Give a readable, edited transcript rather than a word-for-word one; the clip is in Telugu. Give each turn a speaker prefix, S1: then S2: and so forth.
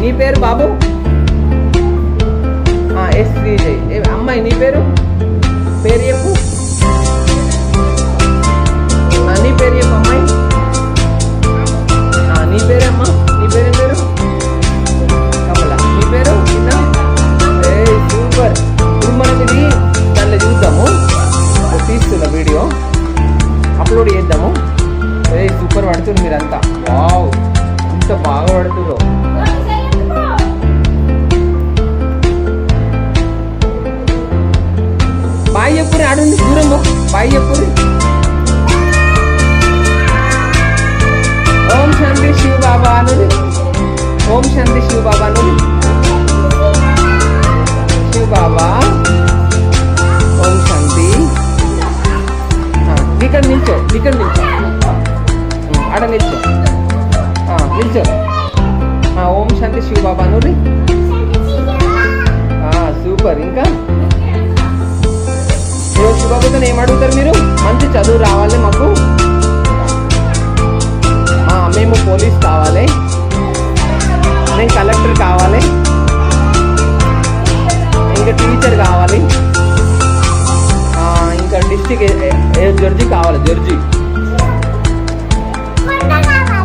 S1: నీ పేరు బాబు? ఎస్ శ్రీజయ్. అమ్మాయి నీ పేరు? పేరు చెప్పు. నీ పేరు చెప్పు అమ్మాయి. నీ పేరే అమ్మా? నీ పేరేం పేరు? కమల. నీ పేరు? ఏ సూపర్. ఇప్పుడు మనం ఇది దాంట్లో చూద్దాము, తీస్తున్న వీడియో అప్లోడ్ చేద్దాము. ఏ సూపర్ పడుతుంది మీరంతా. వావ్, ఇంత బాగా పడుతుందో. బాయ్ చెప్పురి. ఆడుంది దూరం బాయ్ చెప్పురి. ఓం శాంతి శివ బాబా అనుడి. ఓం శాంతి శివ బాబా అనుడి. శివ బాబా ఓం శాంతి. ఇక్కడ నిల్చో, ఇక్కడ నిల్చో, ఆడ నిల్చో, నిల్చో. ఓం శాంతి శివ బాబా అనుడి. సూపర్. ఇంకా శివబాబుతో ఏం అడుగుతారు మీరు? మంచి చదువు రావాలి మాకు, మేము పోలీస్